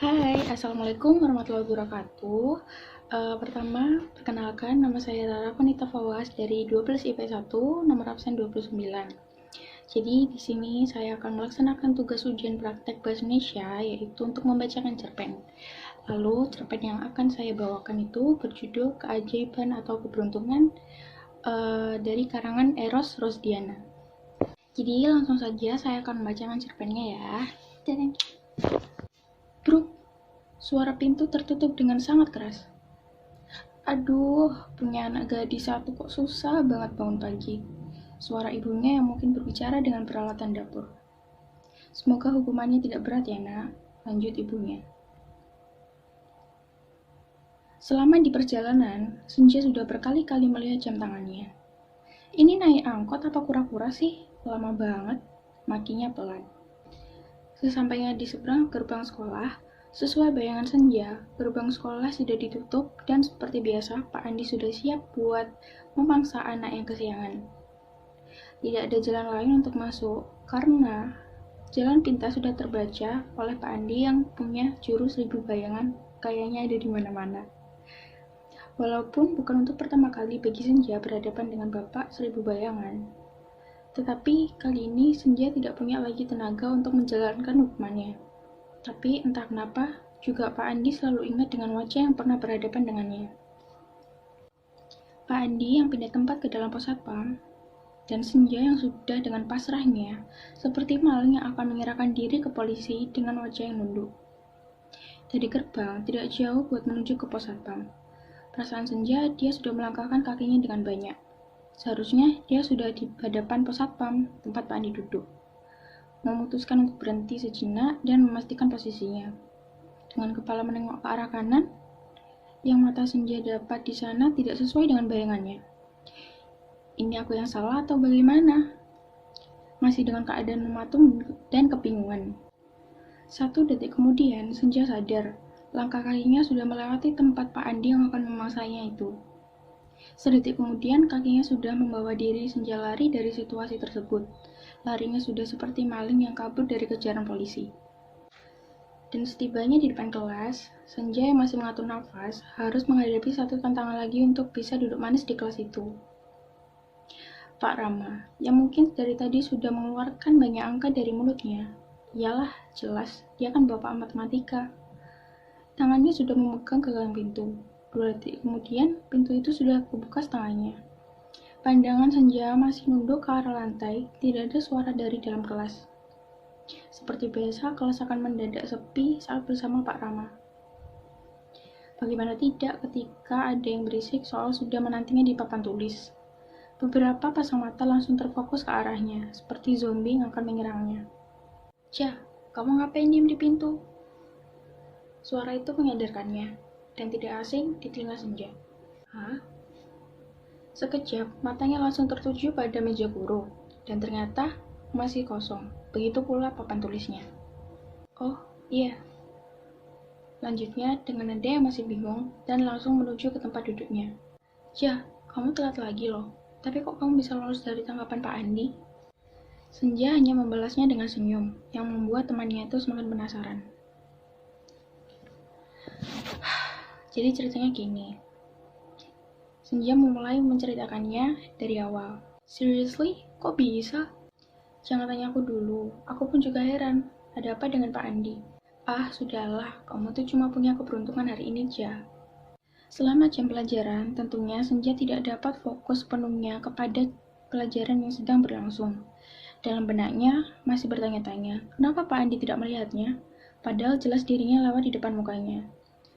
Hai, Assalamualaikum warahmatullahi wabarakatuh. Pertama, perkenalkan nama saya Rara Konita Fawas dari 12 IP1, nomor absen 29. Jadi, di sini saya akan melaksanakan tugas ujian praktek Bahasa Indonesia, yaitu untuk membacakan cerpen. Lalu, cerpen yang akan saya bawakan itu berjudul Keajaiban atau Keberuntungan dari karangan Eros Rosdiana. Jadi, langsung saja saya akan membacakan cerpennya ya. Bruk, suara pintu tertutup dengan sangat keras. Aduh, punya anak gadis satu kok susah banget bangun pagi. Suara ibunya yang mungkin berbicara dengan peralatan dapur. Semoga hukumannya tidak berat ya nak, lanjut ibunya. Selama di perjalanan, Senja sudah berkali-kali melihat jam tangannya. Ini naik angkot apa kura-kura sih? Lama banget, makinya pelan. Sesampainya di seberang gerbang sekolah, sesuai bayangan Senja, gerbang sekolah sudah ditutup dan seperti biasa Pak Andi sudah siap buat memangsa anak yang kesiangan. Tidak ada jalan lain untuk masuk karena jalan pintas sudah terbaca oleh Pak Andi yang punya jurus 1000 bayangan kayaknya ada di mana-mana. Walaupun bukan untuk pertama kali bagi Senja berhadapan dengan Bapak 1000 bayangan, tetapi kali ini Senja tidak punya lagi tenaga untuk menjalankan hukumannya. Tapi entah kenapa, juga Pak Andi selalu ingat dengan wajah yang pernah berhadapan dengannya. Pak Andi yang pindah tempat ke dalam pos satpam, dan Senja yang sudah dengan pasrahnya, seperti maling yang akan menyerahkan diri ke polisi dengan wajah yang nunduk. Dari gerbang, tidak jauh buat menuju ke pos satpam. Perasaan Senja, dia sudah melangkahkan kakinya dengan banyak. Seharusnya dia sudah di hadapan pos satpam, tempat Pak Andi duduk. Memutuskan untuk berhenti sejenak dan memastikan posisinya. Dengan kepala menengok ke arah kanan, yang mata Senja dapat di sana tidak sesuai dengan bayangannya. Ini aku yang salah atau bagaimana? Masih dengan keadaan mematung dan kebingungan. 1 detik kemudian, Senja sadar, langkah kakinya sudah melewati tempat Pak Andi yang akan memangsanya itu. Sedetik kemudian, kakinya sudah membawa diri Senja lari dari situasi tersebut. Larinya sudah seperti maling yang kabur dari kejaran polisi. Dan setibanya di depan kelas, Senja yang masih mengatur nafas harus menghadapi satu tantangan lagi untuk bisa duduk manis di kelas itu. Pak Rama, yang mungkin dari tadi sudah mengeluarkan banyak angka dari mulutnya. Iyalah, jelas, dia kan bapak matematika. Tangannya sudah memegang gagang pintu. 2 detik kemudian, pintu itu sudah kebuka setengahnya. Pandangan Senja masih nunduk ke arah lantai, tidak ada suara dari dalam kelas. Seperti biasa, kelas akan mendadak sepi saat bersama Pak Rama. Bagaimana tidak ketika ada yang berisik soal sudah menantinya di papan tulis. Beberapa pasang mata langsung terfokus ke arahnya, seperti zombie yang akan menyerangnya. Cah, kamu ngapain diem di pintu? Suara itu menyadarkannya, dan tidak asing di telinga Senja. Hah? Sekejap, matanya langsung tertuju pada meja guru, dan ternyata masih kosong. Begitu pula papan tulisnya. Oh, iya. Lanjutnya dengan nada yang masih bingung, dan langsung menuju ke tempat duduknya. Ya, kamu telat lagi loh. Tapi kok kamu bisa lolos dari tangkapan Pak Andi? Senja hanya membalasnya dengan senyum, yang membuat temannya itu semakin penasaran. Jadi ceritanya gini. Senja memulai menceritakannya dari awal. Seriously? Kok bisa? Jangan tanya aku dulu, aku pun juga heran. Ada apa dengan Pak Andi? Ah, sudahlah, kamu tuh cuma punya keberuntungan hari ini aja. Selama jam pelajaran, tentunya Senja tidak dapat fokus penuhnya kepada pelajaran yang sedang berlangsung. Dalam benaknya, masih bertanya-tanya, kenapa Pak Andi tidak melihatnya? Padahal jelas dirinya lewat di depan mukanya.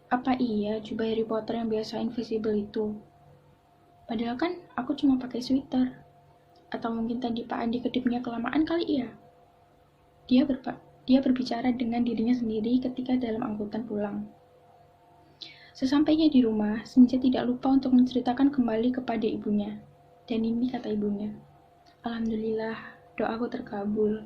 Apa iya jubah Harry Potter yang biasa invisible itu? Padahal kan aku cuma pakai sweater. Atau mungkin tadi Pak Andi kedipnya kelamaan kali ya? Dia berbicara dengan dirinya sendiri ketika dalam angkutan pulang. Sesampainya di rumah, Senja tidak lupa untuk menceritakan kembali kepada ibunya. Dan ini kata ibunya, Alhamdulillah, doaku terkabul.